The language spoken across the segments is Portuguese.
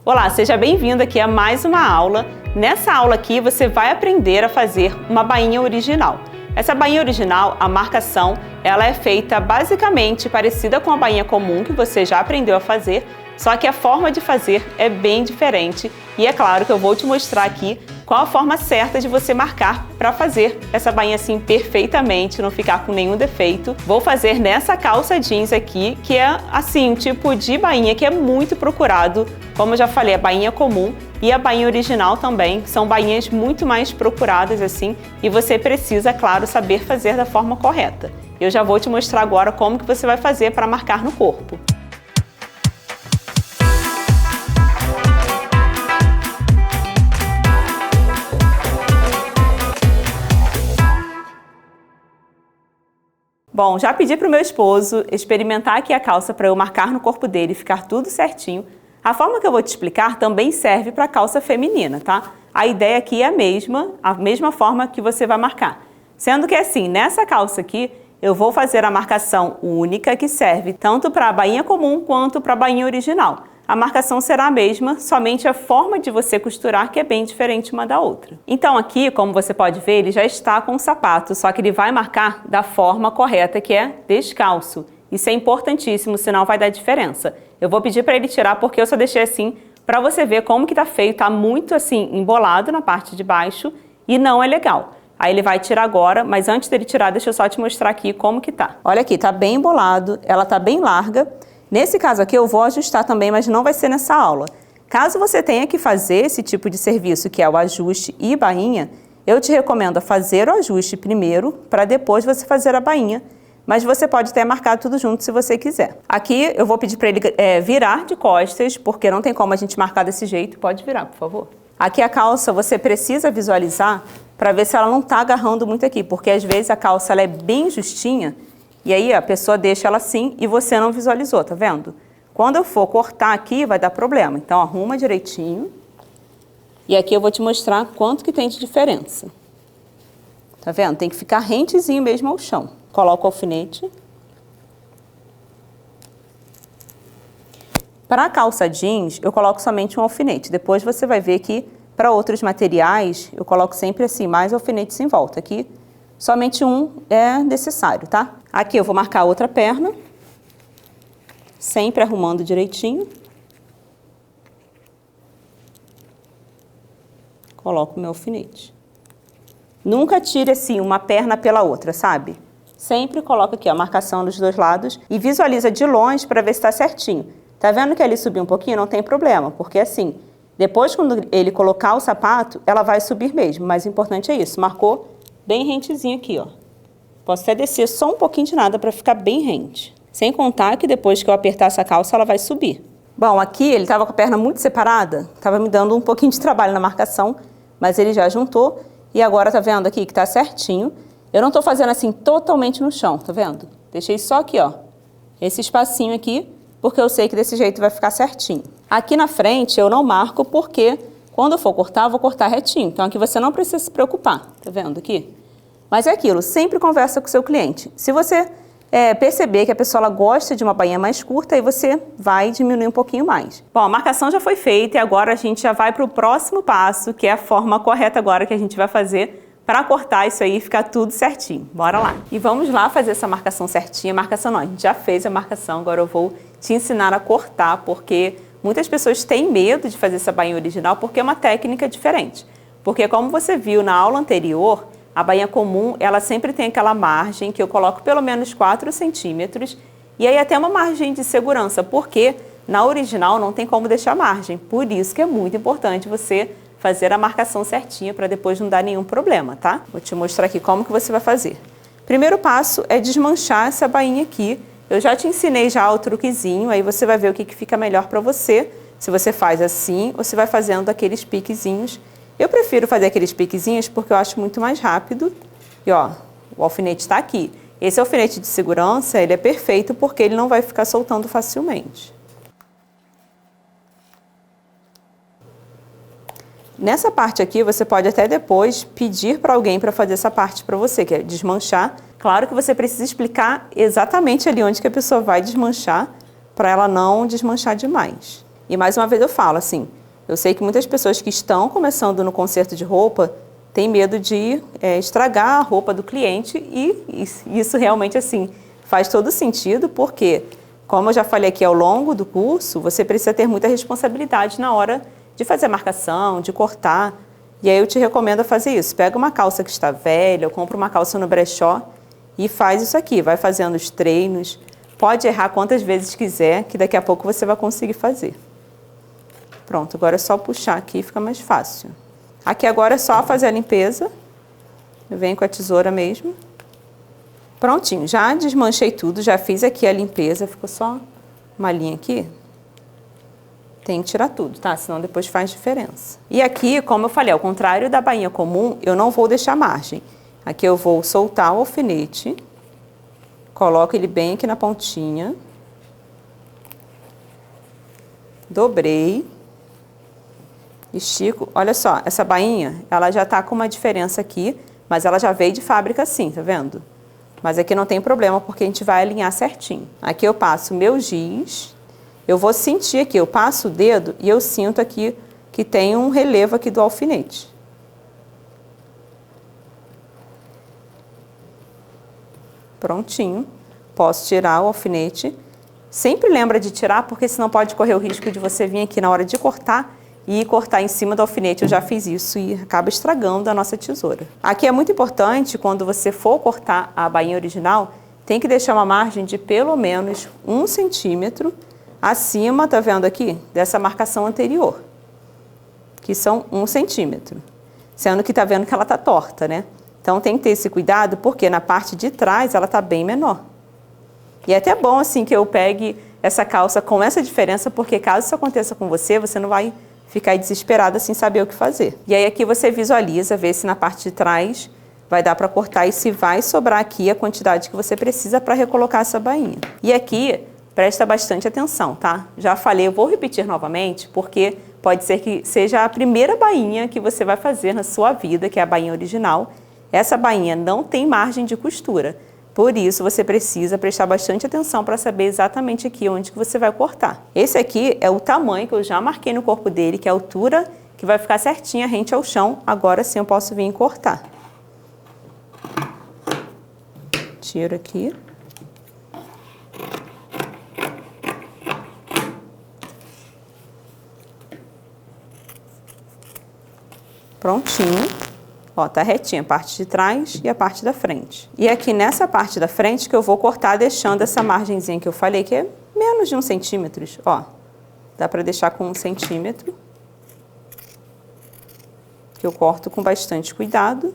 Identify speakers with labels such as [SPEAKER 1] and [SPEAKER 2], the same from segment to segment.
[SPEAKER 1] Olá, seja bem-vindo aqui a mais uma aula. Nessa aula aqui você vai aprender a fazer uma bainha original. Essa bainha original, a marcação, ela é feita basicamente parecida com a bainha comum que você já aprendeu a fazer, só que a forma de fazer é bem diferente e é claro que eu vou te mostrar aqui qual a forma certa de você marcar para fazer essa bainha assim perfeitamente, não ficar com nenhum defeito. Vou fazer nessa calça jeans aqui, que é assim, um tipo de bainha que é muito procurado. Como eu já falei, a bainha comum e a bainha original também são bainhas muito mais procuradas assim, e você precisa, claro, saber fazer da forma correta. Eu já vou te mostrar agora como que você vai fazer para marcar no corpo. Bom, já pedi para o meu esposo experimentar aqui a calça para eu marcar no corpo dele e ficar tudo certinho. A forma que eu vou te explicar também serve para a calça feminina, tá? A ideia aqui é a mesma forma que você vai marcar. Sendo que assim, nessa calça aqui, eu vou fazer a marcação única que serve tanto para a bainha comum quanto para a bainha original. A marcação será a mesma, somente a forma de você costurar que é bem diferente uma da outra. Então aqui, como você pode ver, ele já está com o sapato, só que ele vai marcar da forma correta, que é descalço. Isso é importantíssimo, senão vai dar diferença. Eu vou pedir para ele tirar porque eu só deixei assim para você ver como que tá feio, tá muito assim embolado na parte de baixo e não é legal. Aí ele vai tirar agora, mas antes dele tirar, deixa eu só te mostrar aqui como que tá. Olha aqui, tá bem embolado, ela tá bem larga. Nesse caso aqui eu vou ajustar também, mas não vai ser nessa aula. Caso você tenha que fazer esse tipo de serviço, que é o ajuste e bainha, eu te recomendo fazer o ajuste primeiro, para depois você fazer a bainha. Mas você pode até marcar tudo junto se você quiser. Aqui eu vou pedir para ele virar de costas, porque não tem como a gente marcar desse jeito. Pode virar, por favor. Aqui a calça você precisa visualizar para ver se ela não está agarrando muito aqui, porque às vezes a calça ela é bem justinha, e aí a pessoa deixa ela assim e você não visualizou, tá vendo? Quando eu for cortar aqui vai dar problema, então arruma direitinho. E aqui eu vou te mostrar quanto que tem de diferença. Tá vendo? Tem que ficar rentezinho mesmo ao chão. Coloco o alfinete. Para a calça jeans eu coloco somente um alfinete, depois você vai ver que para outros materiais eu coloco sempre assim, mais alfinetes em volta. Aqui somente um é necessário, tá? Aqui eu vou marcar a outra perna, sempre arrumando direitinho. Coloco o meu alfinete. Nunca tire assim uma perna pela outra, sabe? Sempre coloca aqui a marcação dos dois lados e visualiza de longe para ver se está certinho. Tá vendo que ele subiu um pouquinho? Não tem problema, porque assim, depois quando ele colocar o sapato, ela vai subir mesmo, mas o importante é isso, marcou bem rentezinho aqui, ó. Posso até descer só um pouquinho de nada para ficar bem rente. Sem contar que depois que eu apertar essa calça, ela vai subir. Bom, aqui ele estava com a perna muito separada, estava me dando um pouquinho de trabalho na marcação, mas ele já juntou e agora tá vendo aqui que tá certinho. Eu não tô fazendo assim totalmente no chão, tá vendo? Deixei só aqui, ó, esse espacinho aqui, porque eu sei que desse jeito vai ficar certinho. Aqui na frente eu não marco porque quando eu for cortar, eu vou cortar retinho. Então aqui você não precisa se preocupar, tá vendo aqui? Mas é aquilo, sempre conversa com o seu cliente. Se você perceber que a pessoa ela gosta de uma bainha mais curta, aí você vai diminuir um pouquinho mais. Bom, a marcação já foi feita e agora a gente já vai para o próximo passo, que é a forma correta agora que a gente vai fazer para cortar isso aí e ficar tudo certinho. Bora lá! E vamos lá fazer essa marcação certinha. Marcação não, a gente já fez a marcação, agora eu vou te ensinar a cortar, porque muitas pessoas têm medo de fazer essa bainha original porque é uma técnica diferente. Porque como você viu na aula anterior, a bainha comum, ela sempre tem aquela margem que eu coloco pelo menos 4 centímetros e aí até uma margem de segurança, porque na original não tem como deixar margem. Por isso que é muito importante você fazer a marcação certinha para depois não dar nenhum problema, tá? Vou te mostrar aqui como que você vai fazer. Primeiro passo é desmanchar essa bainha aqui. Eu já te ensinei já o truquezinho, aí você vai ver o que fica melhor para você. Se você faz assim ou se vai fazendo aqueles piquezinhos. Eu prefiro fazer aqueles piquezinhos porque eu acho muito mais rápido. E ó, o alfinete está aqui. Esse alfinete de segurança, ele é perfeito porque ele não vai ficar soltando facilmente. Nessa parte aqui, você pode até depois pedir para alguém para fazer essa parte para você, que é desmanchar. Claro que você precisa explicar exatamente ali onde que a pessoa vai desmanchar, para ela não desmanchar demais. E mais uma vez eu falo assim, Eu sei que muitas pessoas que estão começando no conserto de roupa têm medo de estragar a roupa do cliente e isso realmente assim faz todo sentido, porque, como eu já falei aqui ao longo do curso, você precisa ter muita responsabilidade na hora de fazer a marcação, de cortar. E aí eu te recomendo fazer isso. Pega uma calça que está velha, ou compra uma calça no brechó e faz isso aqui. Vai fazendo os treinos. Pode errar quantas vezes quiser, que daqui a pouco você vai conseguir fazer. Pronto, agora é só puxar aqui, fica mais fácil. Aqui agora é só fazer a limpeza. Eu venho com a tesoura mesmo. Prontinho, já desmanchei tudo, já fiz aqui a limpeza, ficou só uma linha aqui. Tem que tirar tudo, tá? Senão depois faz diferença. E aqui, como eu falei, ao contrário da bainha comum, eu não vou deixar margem. Aqui eu vou soltar o alfinete, coloco ele bem aqui na pontinha, dobrei, estico. Olha só, essa bainha, ela já tá com uma diferença aqui, mas ela já veio de fábrica assim, tá vendo? Mas aqui não tem problema, porque a gente vai alinhar certinho. Aqui eu passo o meu giz, eu vou sentir aqui, eu passo o dedo e eu sinto aqui que tem um relevo aqui do alfinete. Prontinho. Posso tirar o alfinete. Sempre lembra de tirar, porque senão pode correr o risco de você vir aqui na hora de cortar e cortar em cima do alfinete. Eu já fiz isso e acaba estragando a nossa tesoura. Aqui é muito importante, quando você for cortar a bainha original, tem que deixar uma margem de pelo menos 1 centímetro acima, tá vendo aqui, dessa marcação anterior, que são 1 centímetro. Sendo que tá vendo que ela tá torta, né? Então tem que ter esse cuidado, porque na parte de trás ela tá bem menor. E é até bom assim que eu pegue essa calça com essa diferença, porque caso isso aconteça com você, você não vai ficar desesperada sem saber o que fazer. E aí aqui você visualiza, vê se na parte de trás vai dar para cortar e se vai sobrar aqui a quantidade que você precisa para recolocar essa bainha. E aqui, presta bastante atenção, tá? Já falei, eu vou repetir novamente, porque pode ser que seja a primeira bainha que você vai fazer na sua vida, que é a bainha original. Essa bainha não tem margem de costura. Por isso, você precisa prestar bastante atenção para saber exatamente aqui onde que você vai cortar. Esse aqui é o tamanho que eu já marquei no corpo dele, que é a altura que vai ficar certinha rente ao chão. Agora sim eu posso vir e cortar. Tiro aqui. Prontinho. Ó, tá retinha a parte de trás e a parte da frente. E aqui nessa parte da frente que eu vou cortar deixando essa margenzinha que eu falei, que é menos de 1 centímetro. Ó, dá pra deixar com 1 centímetro. Que eu corto com bastante cuidado.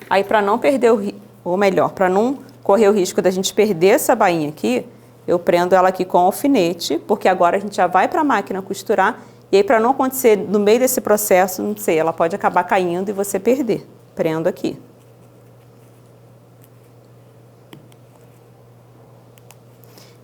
[SPEAKER 1] Aí pra não perder ou melhor, pra não correr o risco da gente perder essa bainha aqui, eu prendo ela aqui com alfinete, porque agora a gente já vai pra máquina costurar. E aí, para não acontecer no meio desse processo, não sei, ela pode acabar caindo e você perder. Prendo aqui.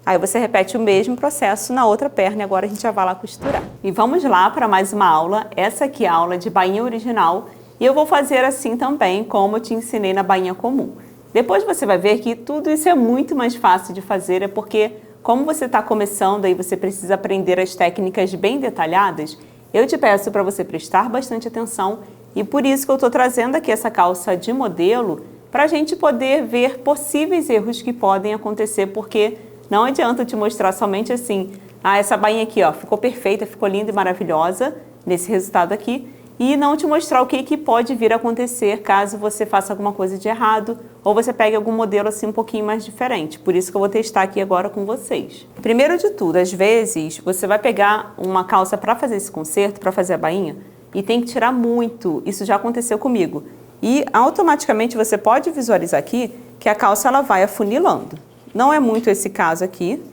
[SPEAKER 1] Aí você repete o mesmo processo na outra perna e agora a gente já vai lá costurar. E vamos lá para mais uma aula. Essa aqui é a aula de bainha original. E eu vou fazer assim também, como eu te ensinei na bainha comum. Depois você vai ver que tudo isso é muito mais fácil de fazer, é porque como você está começando e você precisa aprender as técnicas bem detalhadas, eu te peço para você prestar bastante atenção e por isso que eu estou trazendo aqui essa calça de modelo para a gente poder ver possíveis erros que podem acontecer, porque não adianta eu te mostrar somente assim, essa bainha aqui ó, ficou perfeita, ficou linda e maravilhosa nesse resultado aqui, e não te mostrar o que pode vir a acontecer caso você faça alguma coisa de errado ou você pegue algum modelo assim um pouquinho mais diferente. Por isso que eu vou testar aqui agora com vocês. Primeiro de tudo, às vezes você vai pegar uma calça para fazer esse conserto, para fazer a bainha, e tem que tirar muito. Isso já aconteceu comigo. E automaticamente você pode visualizar aqui que a calça ela vai afunilando. Não é muito esse caso aqui,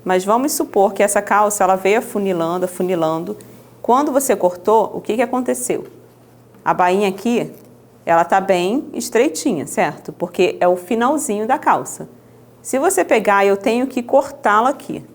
[SPEAKER 1] mas vamos supor que essa calça ela veio afunilando, afunilando. Quando você cortou, o que aconteceu? A bainha aqui, ela tá bem estreitinha, certo? Porque é o finalzinho da calça. Se você pegar, eu tenho que cortá-la aqui.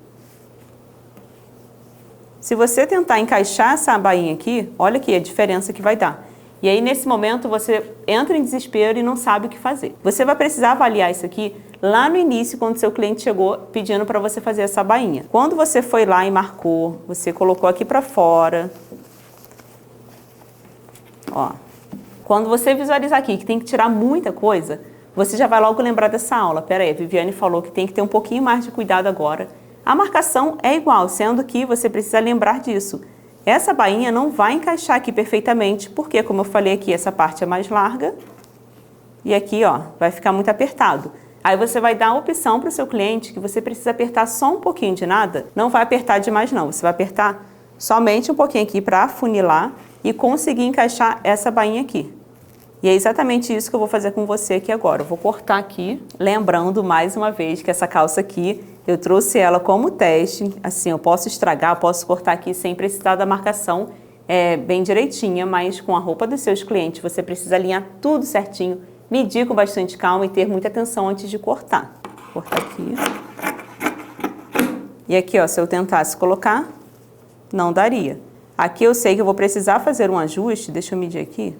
[SPEAKER 1] Se você tentar encaixar essa bainha aqui, olha aqui a diferença que vai dar. E aí, nesse momento, você entra em desespero e não sabe o que fazer. Você vai precisar avaliar isso aqui lá no início, quando seu cliente chegou pedindo para você fazer essa bainha. Quando você foi lá e marcou, você colocou aqui para fora. Ó, quando você visualizar aqui que tem que tirar muita coisa, você já vai logo lembrar dessa aula. Pera aí, a Viviane falou que tem que ter um pouquinho mais de cuidado agora. A marcação é igual, sendo que você precisa lembrar disso. Essa bainha não vai encaixar aqui perfeitamente, porque, como eu falei aqui, essa parte é mais larga. E aqui, ó, vai ficar muito apertado. Aí você vai dar a opção para o seu cliente que você precisa apertar só um pouquinho de nada. Não vai apertar demais não, você vai apertar somente um pouquinho aqui para afunilar e conseguir encaixar essa bainha aqui. E é exatamente isso que eu vou fazer com você aqui agora. Eu vou cortar aqui, lembrando mais uma vez que essa calça aqui, eu trouxe ela como teste. Assim, eu posso estragar, posso cortar aqui sem precisar da marcação bem direitinha, mas com a roupa dos seus clientes você precisa alinhar tudo certinho, medir com bastante calma e ter muita atenção antes de cortar. Vou cortar aqui. E aqui, ó, se eu tentasse colocar, não daria. Aqui eu sei que eu vou precisar fazer um ajuste, deixa eu medir aqui.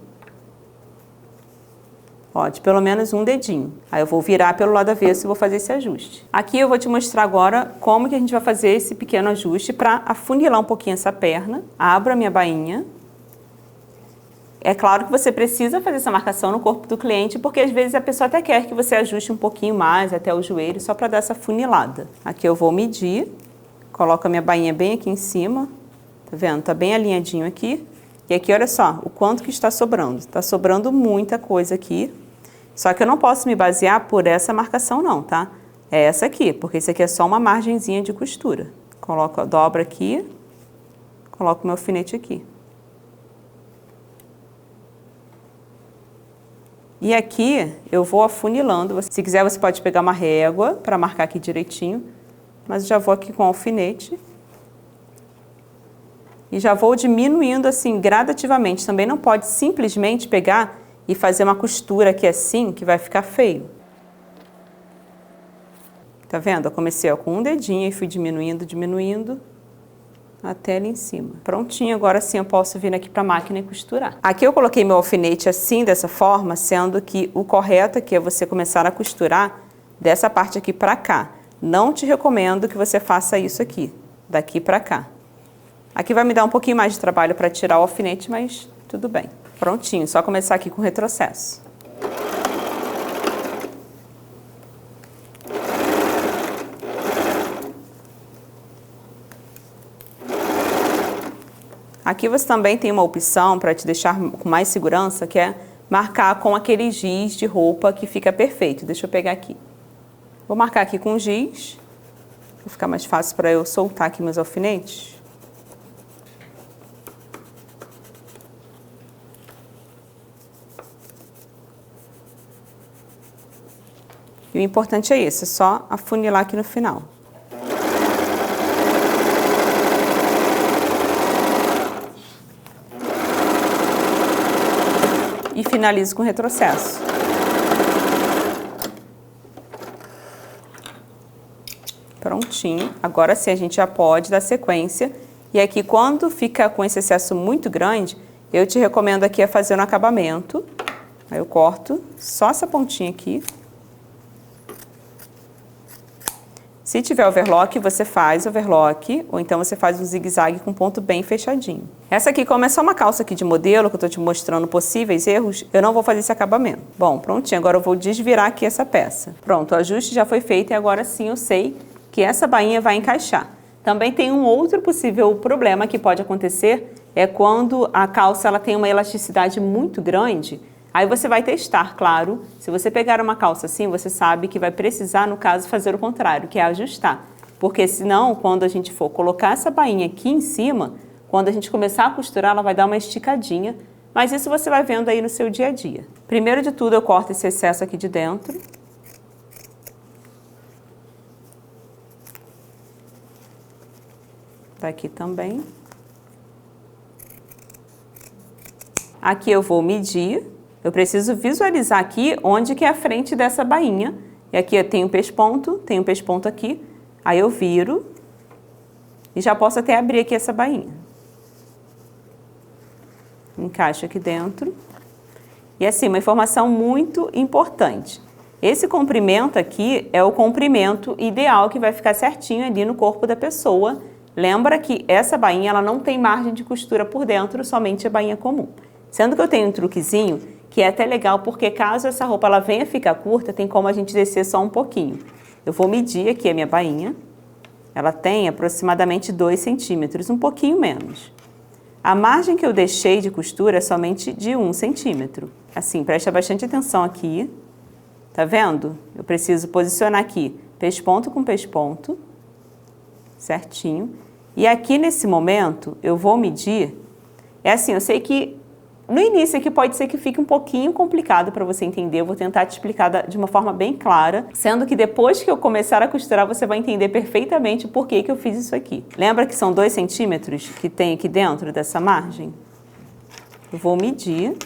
[SPEAKER 1] Ó, de pelo menos um dedinho. Aí eu vou virar pelo lado avesso e vou fazer esse ajuste. Aqui eu vou te mostrar agora como que a gente vai fazer esse pequeno ajuste para afunilar um pouquinho essa perna. Abro a minha bainha. É claro que você precisa fazer essa marcação no corpo do cliente, porque às vezes a pessoa até quer que você ajuste um pouquinho mais até o joelho, só para dar essa funilada. Aqui eu vou medir, coloco a minha bainha bem aqui em cima, tá vendo? Tá bem alinhadinho aqui. E aqui, olha só, o quanto que está sobrando. Está sobrando muita coisa aqui. Só que eu não posso me basear por essa marcação não, tá? É essa aqui, porque isso aqui é só uma margenzinha de costura. Coloco, dobro aqui, coloco meu alfinete aqui. E aqui eu vou afunilando. Se quiser você pode pegar uma régua para marcar aqui direitinho, mas eu já vou aqui com o alfinete. E já vou diminuindo assim gradativamente. Também não pode simplesmente pegar e fazer uma costura aqui assim, que vai ficar feio. Tá vendo? Eu comecei ó, com um dedinho e fui diminuindo, diminuindo, até ali em cima. Prontinho, agora sim eu posso vir aqui para a máquina e costurar. Aqui eu coloquei meu alfinete assim, dessa forma, sendo que o correto aqui é você começar a costurar dessa parte aqui para cá. Não te recomendo que você faça isso aqui, daqui para cá. Aqui vai me dar um pouquinho mais de trabalho para tirar o alfinete, mas tudo bem. Prontinho, só começar aqui com o retrocesso. Aqui você também tem uma opção para te deixar com mais segurança, que é marcar com aquele giz de roupa que fica perfeito. Deixa eu pegar aqui. Vou marcar aqui com giz, vai ficar mais fácil para eu soltar aqui meus alfinetes. E o importante é isso, é só afunilar aqui no final. E finalizo com retrocesso. Prontinho. Agora sim a gente já pode dar sequência. E aqui quando fica com esse excesso muito grande, eu te recomendo aqui a fazer um acabamento. Aí eu corto só essa pontinha aqui. Se tiver overlock, você faz overlock, ou então você faz um zigue-zague com ponto bem fechadinho. Essa aqui, como é só uma calça aqui de modelo, que eu tô te mostrando possíveis erros, eu não vou fazer esse acabamento. Bom, prontinho, agora eu vou desvirar aqui essa peça. Pronto, o ajuste já foi feito e agora sim eu sei que essa bainha vai encaixar. Também tem um outro possível problema que pode acontecer, é quando a calça ela tem uma elasticidade muito grande. Aí você vai testar, claro, se você pegar uma calça assim, você sabe que vai precisar, no caso, fazer o contrário, que é ajustar. Porque senão, quando a gente for colocar essa bainha aqui em cima, quando a gente começar a costurar, ela vai dar uma esticadinha, mas isso você vai vendo aí no seu dia a dia. Primeiro de tudo, eu corto esse excesso aqui de dentro. Daqui também. Aqui eu vou medir. Eu preciso visualizar aqui onde que é a frente dessa bainha. E aqui eu tenho um pesponto aqui. Aí eu viro e já posso até abrir aqui essa bainha. Encaixo aqui dentro. E assim, uma informação muito importante. Esse comprimento aqui é o comprimento ideal que vai ficar certinho ali no corpo da pessoa. Lembra que essa bainha ela não tem margem de costura por dentro, somente a bainha comum. Sendo que eu tenho um truquezinho que é até legal, porque caso essa roupa ela venha ficar curta, tem como a gente descer só um pouquinho. Eu vou medir aqui a minha bainha. Ela tem aproximadamente 2 centímetros, um pouquinho menos. A margem que eu deixei de costura é somente de 1 centímetro. Assim, presta bastante atenção aqui. Tá vendo? Eu preciso posicionar aqui pesponto com pesponto, certinho. E aqui nesse momento eu vou medir. É assim, eu sei que no início aqui pode ser que fique um pouquinho complicado para você entender. Eu vou tentar te explicar de uma forma bem clara, sendo que depois que eu começar a costurar você vai entender perfeitamente por que eu fiz isso aqui. Lembra que são 2 centímetros que tem aqui dentro dessa margem? Eu vou medir,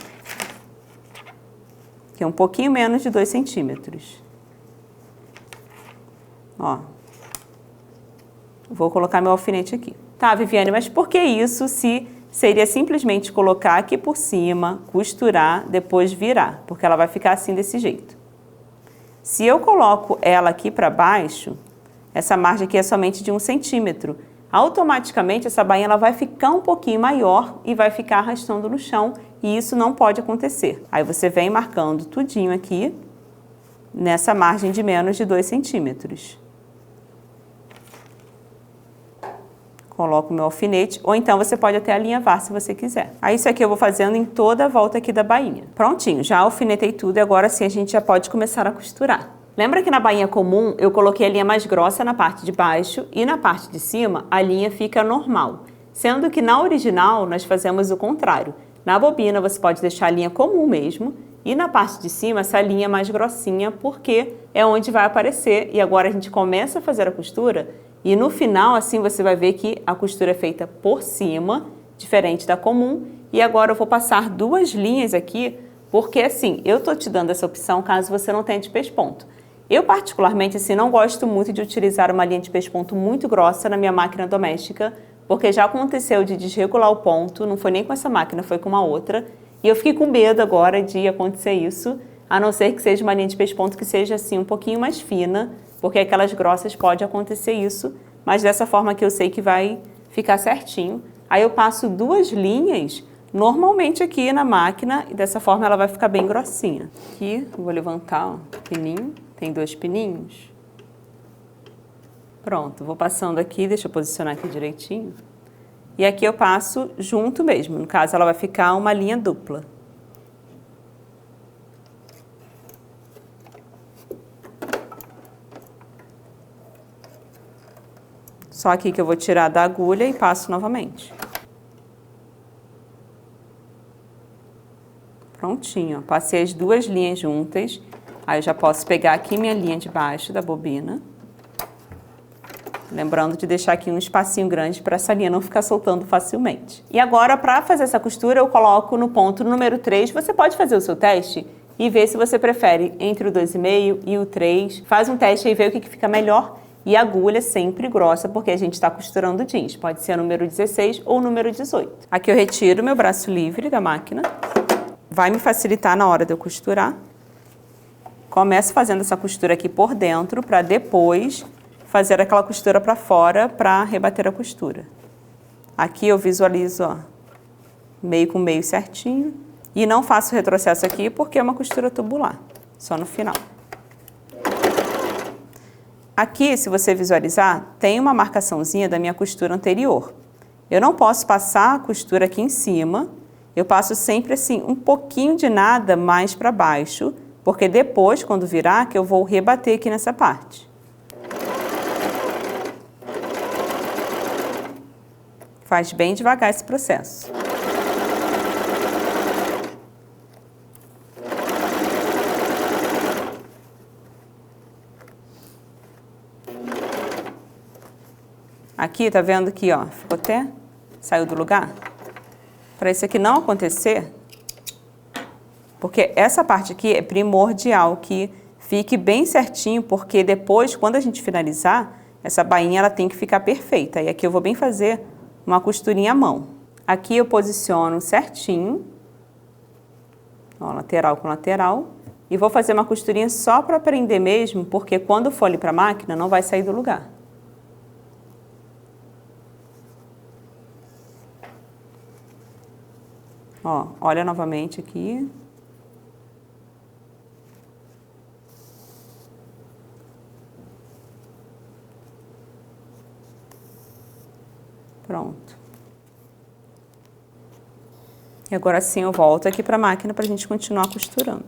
[SPEAKER 1] que é um pouquinho menos de 2 centímetros. Ó. Vou colocar meu alfinete aqui. Tá, Viviane, mas por que isso se seria simplesmente colocar aqui por cima, costurar, depois virar? Porque ela vai ficar assim desse jeito. Se eu coloco ela aqui para baixo, essa margem aqui é somente de 1 centímetro. Automaticamente essa bainha ela vai ficar um pouquinho maior e vai ficar arrastando no chão e isso não pode acontecer. Aí você vem marcando tudinho aqui nessa margem de menos de 2 centímetros. Coloco o meu alfinete, ou então você pode até alinhavar se você quiser. Aí isso aqui eu vou fazendo em toda a volta aqui da bainha. Prontinho, já alfinetei tudo e agora sim a gente já pode começar a costurar. Lembra que na bainha comum eu coloquei a linha mais grossa na parte de baixo e na parte de cima a linha fica normal. Sendo que na original nós fazemos o contrário. Na bobina você pode deixar a linha comum mesmo e na parte de cima essa linha mais grossinha porque é onde vai aparecer. E agora a gente começa a fazer a costura e no final assim você vai ver que a costura é feita por cima, diferente da comum. E agora eu vou passar 2 linhas aqui porque assim, eu tô te dando essa opção caso você não tenha de pesponto. Eu particularmente assim, não gosto muito de utilizar uma linha de pesponto muito grossa na minha máquina doméstica, porque já aconteceu de desregular o ponto, não foi nem com essa máquina, foi com uma outra, e eu fiquei com medo agora de acontecer isso, a não ser que seja uma linha de pesponto que seja assim um pouquinho mais fina, porque aquelas grossas pode acontecer isso, mas dessa forma que eu sei que vai ficar certinho. Aí eu passo 2 linhas normalmente aqui na máquina e dessa forma ela vai ficar bem grossinha. Aqui, eu vou levantar o pininho, tem 2 pininhos. Pronto, vou passando aqui, deixa eu posicionar aqui direitinho. E aqui eu passo junto mesmo, no caso ela vai ficar uma linha dupla. Só aqui que eu vou tirar da agulha e passo novamente. Prontinho, ó. Passei as 2 linhas juntas. Aí eu já posso pegar aqui minha linha de baixo da bobina. Lembrando de deixar aqui um espacinho grande para essa linha não ficar soltando facilmente. E agora, para fazer essa costura, eu coloco no ponto número 3. Você pode fazer o seu teste e ver se você prefere entre o 2,5 e o 3. Faz um teste e vê o que fica melhor. E a agulha sempre grossa, porque a gente está costurando jeans. Pode ser o número 16 ou o número 18. Aqui eu retiro meu braço livre da máquina. Vai me facilitar na hora de eu costurar. Começo fazendo essa costura aqui por dentro, para depois fazer aquela costura para fora, para rebater a costura. Aqui eu visualizo, ó, meio com meio certinho. E não faço retrocesso aqui, porque é uma costura tubular, só no final. Aqui, se você visualizar, tem uma marcaçãozinha da minha costura anterior. Eu não posso passar a costura aqui em cima, eu passo sempre assim, um pouquinho de nada mais para baixo, porque depois, quando virar, que eu vou rebater aqui nessa parte. Faz bem devagar esse processo. Aqui, tá vendo que, ó, ficou até, saiu do lugar? Para isso aqui não acontecer, porque essa parte aqui é primordial que fique bem certinho, porque depois, quando a gente finalizar, essa bainha ela tem que ficar perfeita. E aqui eu vou bem fazer uma costurinha à mão. Aqui eu posiciono certinho, ó, lateral com lateral, e vou fazer uma costurinha só para prender mesmo, porque quando for ali para a máquina não vai sair do lugar. Ó, olha novamente aqui. Pronto. E agora sim eu volto aqui para a máquina para a gente continuar costurando.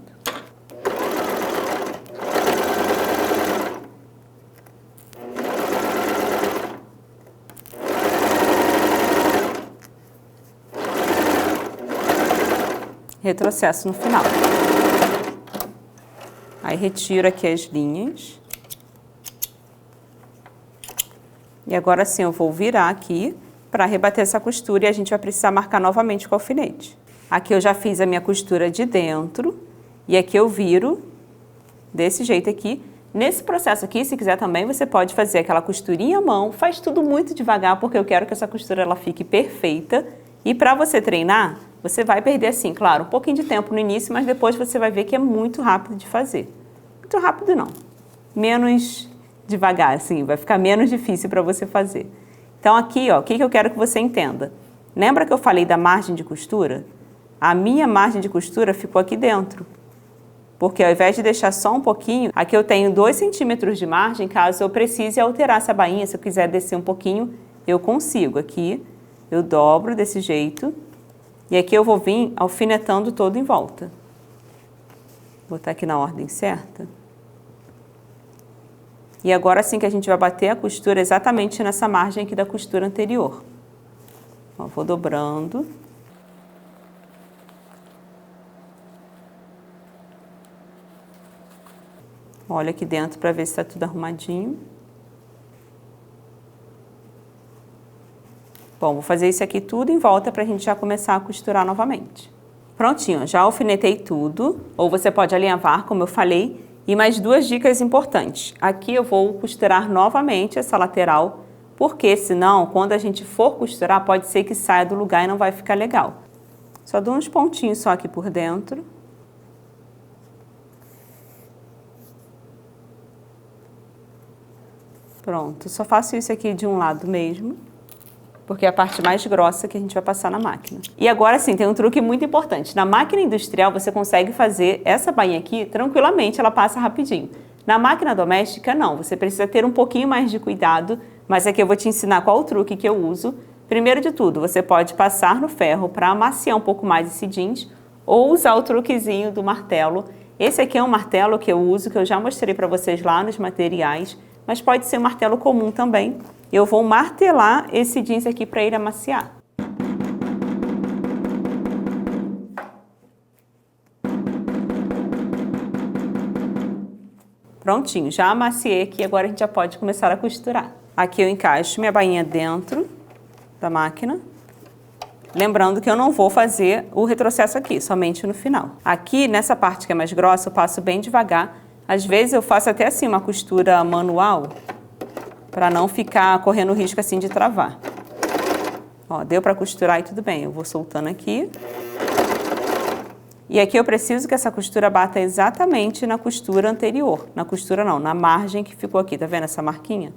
[SPEAKER 1] Retrocesso no final. Aí retiro aqui as linhas. E agora sim eu vou virar aqui para rebater essa costura e a gente vai precisar marcar novamente com o alfinete. Aqui eu já fiz a minha costura de dentro e aqui eu viro desse jeito aqui. Nesse processo aqui, se quiser também, você pode fazer aquela costurinha à mão, faz tudo muito devagar porque eu quero que essa costura ela fique perfeita. E para você treinar, você vai perder assim, claro, um pouquinho de tempo no início, mas depois você vai ver que é muito rápido de fazer. Muito rápido não, menos devagar, assim, vai ficar menos difícil para você fazer. Então aqui, ó, o que eu quero que você entenda? Lembra que eu falei da margem de costura? A minha margem de costura ficou aqui dentro. Porque ao invés de deixar só um pouquinho, aqui eu tenho 2 centímetros de margem, caso eu precise alterar essa bainha, se eu quiser descer um pouquinho, eu consigo. Aqui eu dobro desse jeito e aqui eu vou vir alfinetando todo em volta. Vou botar aqui na ordem certa. E agora sim que a gente vai bater a costura exatamente nessa margem aqui da costura anterior. Ó, vou dobrando. Olha aqui dentro para ver se está tudo arrumadinho. Bom, vou fazer isso aqui tudo em volta para a gente já começar a costurar novamente. Prontinho, já alfinetei tudo, ou você pode alinhavar, como eu falei. E mais 2 dicas importantes. Aqui eu vou costurar novamente essa lateral, porque senão, quando a gente for costurar, pode ser que saia do lugar e não vai ficar legal. Só dou uns pontinhos só aqui por dentro. Pronto, só faço isso aqui de um lado mesmo, porque é a parte mais grossa que a gente vai passar na máquina. E agora sim, tem um truque muito importante. Na máquina industrial você consegue fazer essa bainha aqui tranquilamente, ela passa rapidinho. Na máquina doméstica não, você precisa ter um pouquinho mais de cuidado, mas aqui eu vou te ensinar qual o truque que eu uso. Primeiro de tudo, você pode passar no ferro para amaciar um pouco mais esse jeans, ou usar o truquezinho do martelo. Esse aqui é um martelo que eu uso, que eu já mostrei para vocês lá nos materiais, mas pode ser um martelo comum também. Eu vou martelar esse jeans aqui para ele amaciar. Prontinho, já amaciei aqui, agora a gente já pode começar a costurar. Aqui eu encaixo minha bainha dentro da máquina. Lembrando que eu não vou fazer o retrocesso aqui, somente no final. Aqui, nessa parte que é mais grossa, eu passo bem devagar. Às vezes eu faço até assim uma costura manual, para não ficar correndo o risco assim de travar. Ó, deu para costurar e tudo bem, eu vou soltando aqui. E aqui eu preciso que essa costura bata exatamente na costura anterior. Na costura não, na margem que ficou aqui, tá vendo essa marquinha?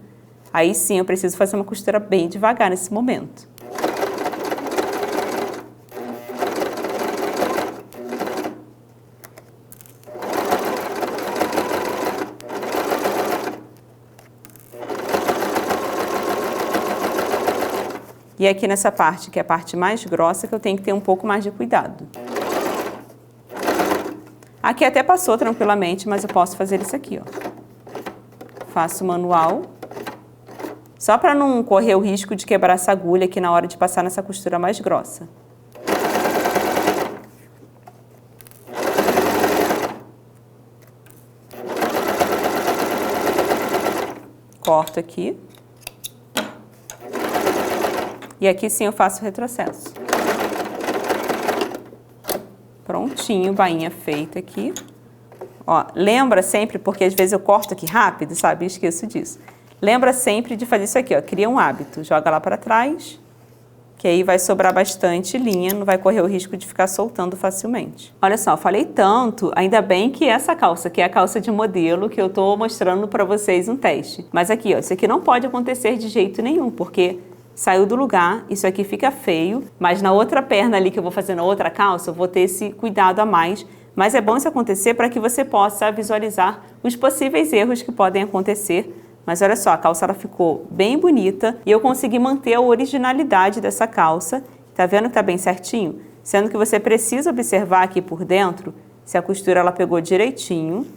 [SPEAKER 1] Aí sim eu preciso fazer uma costura bem devagar nesse momento. E aqui nessa parte, que é a parte mais grossa, que eu tenho que ter um pouco mais de cuidado. Aqui até passou tranquilamente, mas eu posso fazer isso aqui, ó. Faço manual, só para não correr o risco de quebrar essa agulha aqui na hora de passar nessa costura mais grossa. Corto aqui. E aqui sim eu faço o retrocesso. Prontinho, bainha feita aqui. Ó, lembra sempre, porque às vezes eu corto aqui rápido, sabe? Esqueço disso. Lembra sempre de fazer isso aqui, ó. Cria um hábito. Joga lá para trás. que aí vai sobrar bastante linha, não vai correr o risco de ficar soltando facilmente. Olha só, falei tanto, ainda bem que essa calça, que é a calça de modelo, que eu tô mostrando para vocês um teste. Mas aqui, ó, isso aqui não pode acontecer de jeito nenhum, porque saiu do lugar, isso aqui fica feio, mas na outra perna ali que eu vou fazer na outra calça, eu vou ter esse cuidado a mais. Mas é bom isso acontecer para que você possa visualizar os possíveis erros que podem acontecer. Mas olha só, a calça ela ficou bem bonita e eu consegui manter a originalidade dessa calça. Tá vendo que tá bem certinho? Sendo que você precisa observar aqui por dentro se a costura ela pegou direitinho,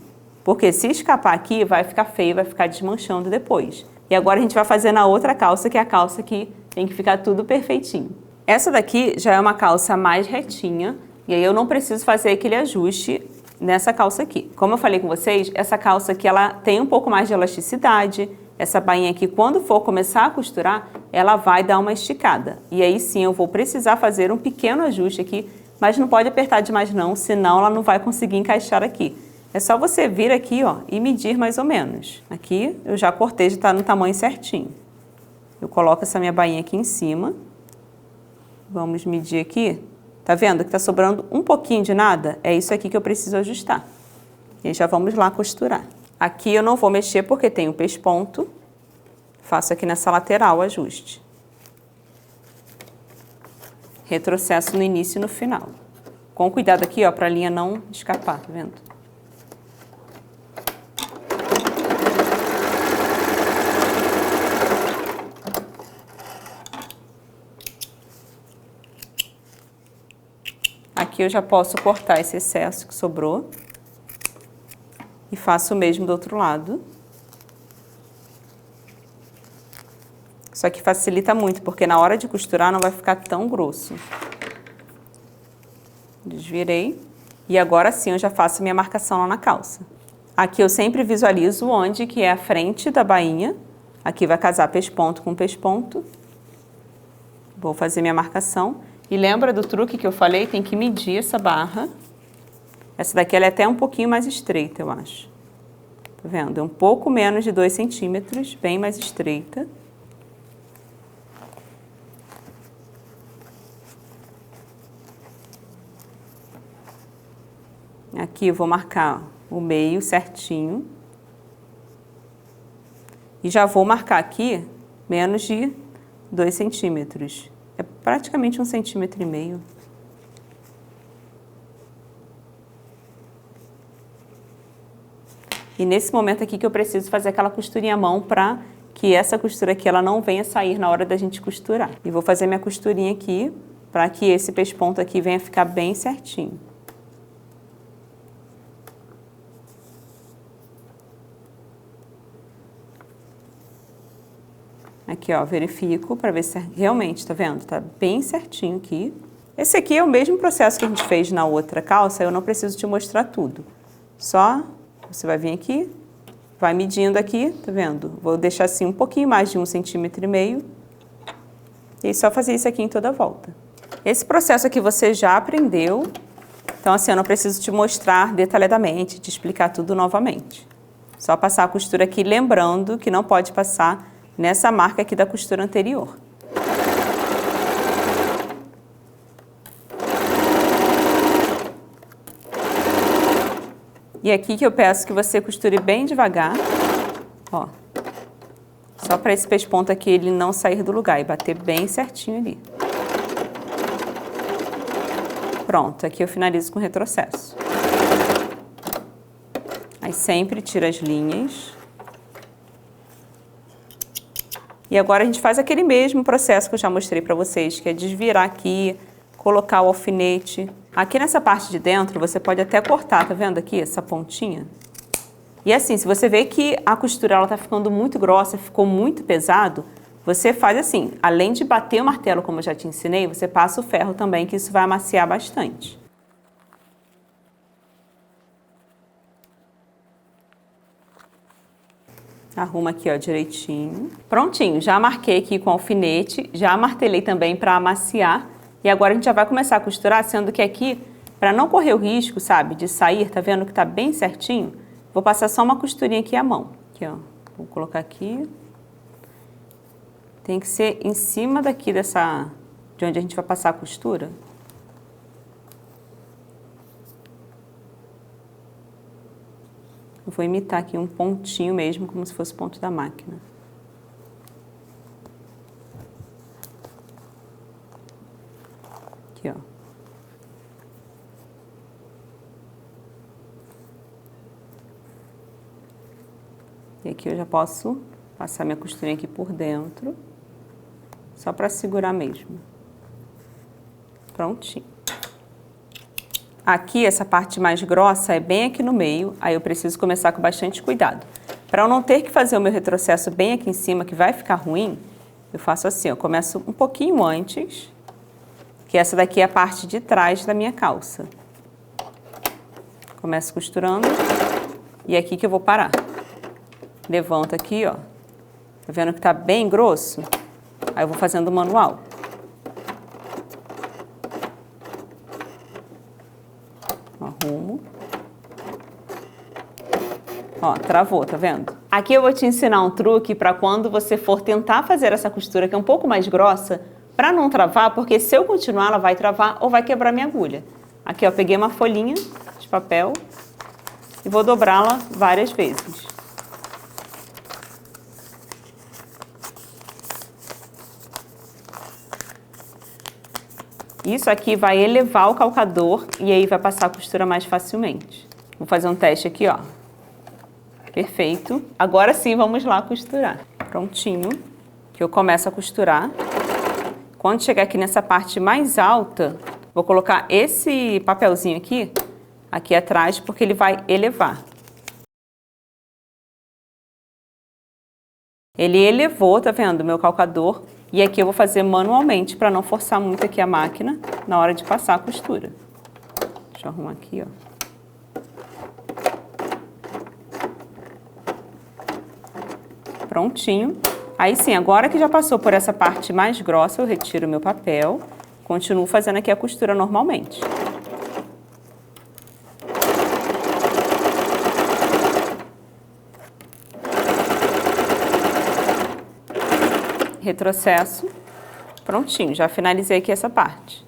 [SPEAKER 1] porque se escapar aqui vai ficar feio, vai ficar desmanchando depois. E agora a gente vai fazer na outra calça, que é a calça que tem que ficar tudo perfeitinho. Essa daqui já é uma calça mais retinha e aí eu não preciso fazer aquele ajuste nessa calça aqui. Como eu falei com vocês, essa calça aqui ela tem um pouco mais de elasticidade. Essa bainha aqui, quando for começar a costurar, ela vai dar uma esticada. E aí sim eu vou precisar fazer um pequeno ajuste aqui, mas não pode apertar demais não, senão ela não vai conseguir encaixar aqui. É só você vir aqui, ó, e medir mais ou menos. Aqui eu já cortei, já tá no tamanho certinho. Eu coloco essa minha bainha aqui em cima. Vamos medir aqui. Tá vendo que tá sobrando um pouquinho de nada? É isso aqui que eu preciso ajustar. E já vamos lá costurar. Aqui eu não vou mexer porque tem o pesponto. Faço aqui nessa lateral o ajuste. Retrocesso no início e no final. Com cuidado aqui, ó, para a linha não escapar, tá vendo? Aqui eu já posso cortar esse excesso que sobrou. E faço o mesmo do outro lado. Isso aqui facilita muito, porque na hora de costurar não vai ficar tão grosso. Desvirei. E agora sim eu já faço minha marcação lá na calça. Aqui eu sempre visualizo onde que é a frente da bainha. Aqui vai casar pesponto com pesponto. Vou fazer minha marcação. E lembra do truque que eu falei? Tem que medir essa barra. Essa daqui ela é até um pouquinho mais estreita, eu acho. Tá vendo? É um pouco menos de 2 centímetros, bem mais estreita. Aqui eu vou marcar o meio certinho. E já vou marcar aqui menos de 2 centímetros. É praticamente 1,5 centímetros. E nesse momento aqui que eu preciso fazer aquela costurinha à mão para que essa costura aqui ela não venha sair na hora da gente costurar. E vou fazer minha costurinha aqui para que esse pesponto aqui venha ficar bem certinho. Aqui, ó, verifico para ver se realmente, tá vendo? Tá bem certinho aqui. Esse aqui é o mesmo processo que a gente fez na outra calça, eu não preciso te mostrar tudo. Só você vai vir aqui, vai medindo aqui, tá vendo? Vou deixar assim um pouquinho mais de 1,5 centímetros. E só fazer isso aqui em toda a volta. Esse processo aqui você já aprendeu, então assim, eu não preciso te mostrar detalhadamente, te explicar tudo novamente. Só passar a costura aqui, lembrando que não pode passar nessa marca aqui da costura anterior. E aqui que eu peço que você costure bem devagar, ó. Só para esse pesponto aqui ele não sair do lugar e bater bem certinho ali. Pronto, aqui eu finalizo com retrocesso. Aí sempre tira as linhas. E agora a gente faz aquele mesmo processo que eu já mostrei para vocês, que é desvirar aqui, colocar o alfinete. Aqui nessa parte de dentro você pode até cortar, tá vendo aqui essa pontinha? E assim, se você vê que a costura ela tá ficando muito grossa, ficou muito pesado, você faz assim, além de bater o martelo como eu já te ensinei, você passa o ferro também, que isso vai amaciar bastante. Arruma aqui, ó, direitinho. Prontinho, já marquei aqui com alfinete, já martelei também para amaciar. E agora a gente já vai começar a costurar, sendo que aqui, para não correr o risco, sabe, de sair, tá vendo que tá bem certinho? Vou passar só uma costurinha aqui à mão. Aqui, ó, vou colocar aqui. Tem que ser em cima daqui de onde a gente vai passar a costura. Eu vou imitar aqui um pontinho mesmo, como se fosse o ponto da máquina. Aqui, ó. E aqui eu já posso passar minha costurinha aqui por dentro, só para segurar mesmo. Prontinho. Aqui, essa parte mais grossa é bem aqui no meio, aí eu preciso começar com bastante cuidado. Para eu não ter que fazer o meu retrocesso bem aqui em cima, que vai ficar ruim, eu faço assim, eu começo um pouquinho antes, que essa daqui é a parte de trás da minha calça. Começo costurando, e é aqui que eu vou parar. Levanto aqui, ó. Tá vendo que tá bem grosso? Aí eu vou fazendo manual. Arrumo. Ó, travou, tá vendo? Aqui eu vou te ensinar um truque para quando você for tentar fazer essa costura que é um pouco mais grossa, para não travar, porque se eu continuar ela vai travar ou vai quebrar minha agulha. Aqui, ó, peguei uma folhinha de papel e vou dobrá-la várias vezes. Isso aqui vai elevar o calcador e aí vai passar a costura mais facilmente. Vou fazer um teste aqui, ó. Perfeito. Agora sim, vamos lá costurar. Prontinho. Que eu começo a costurar. Quando chegar aqui nessa parte mais alta, vou colocar esse papelzinho aqui atrás, porque ele vai elevar. Ele elevou, tá vendo, o meu calcador. E aqui eu vou fazer manualmente, para não forçar muito aqui a máquina na hora de passar a costura. Deixa eu arrumar aqui, ó. Prontinho. Aí sim, agora que já passou por essa parte mais grossa, eu retiro o meu papel. Continuo fazendo aqui a costura normalmente. Retrocesso, prontinho, já finalizei aqui essa parte.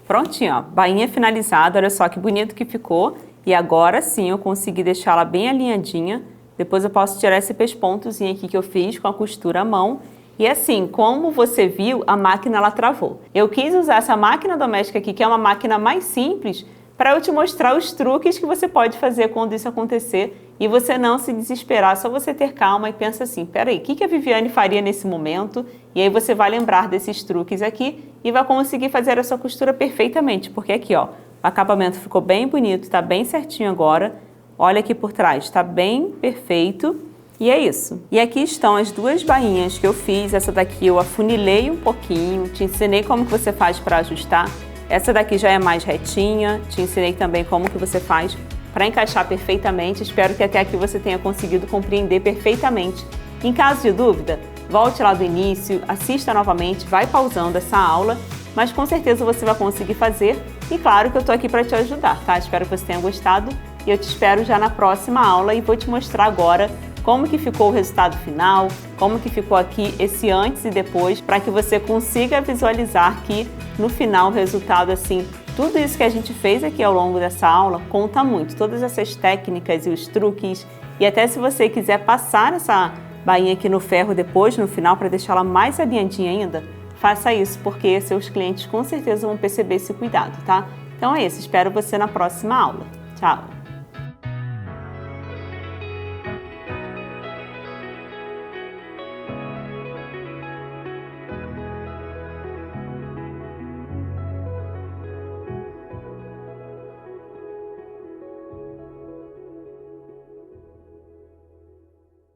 [SPEAKER 1] Prontinho, ó, bainha finalizada, olha só que bonito que ficou. E agora sim eu consegui deixá-la bem alinhadinha. Depois eu posso tirar esse pespontozinho aqui que eu fiz com a costura à mão. E assim, como você viu, a máquina ela travou. Eu quis usar essa máquina doméstica aqui, que é uma máquina mais simples, para eu te mostrar os truques que você pode fazer quando isso acontecer e você não se desesperar, só você ter calma e pensa assim, peraí, o que a Viviane faria nesse momento? E aí você vai lembrar desses truques aqui e vai conseguir fazer a sua costura perfeitamente, porque aqui, ó, o acabamento ficou bem bonito, tá bem certinho agora. Olha aqui por trás, tá bem perfeito. E é isso. E aqui estão as duas bainhas que eu fiz. Essa daqui eu afunilei um pouquinho, te ensinei como que você faz para ajustar. Essa daqui já é mais retinha, te ensinei também como que você faz para encaixar perfeitamente. Espero que até aqui você tenha conseguido compreender perfeitamente. Em caso de dúvida, volte lá do início, assista novamente, vai pausando essa aula, mas com certeza você vai conseguir fazer. E claro que eu estou aqui para te ajudar, tá? Espero que você tenha gostado e eu te espero já na próxima aula e vou te mostrar agora como que ficou o resultado final, como que ficou aqui esse antes e depois, para que você consiga visualizar que no final o resultado, assim, tudo isso que a gente fez aqui ao longo dessa aula conta muito, todas essas técnicas e os truques, e até se você quiser passar essa bainha aqui no ferro depois, no final, para deixá-la mais alinhadinha ainda, faça isso, porque seus clientes com certeza vão perceber esse cuidado, tá? Então é isso, espero você na próxima aula. Tchau!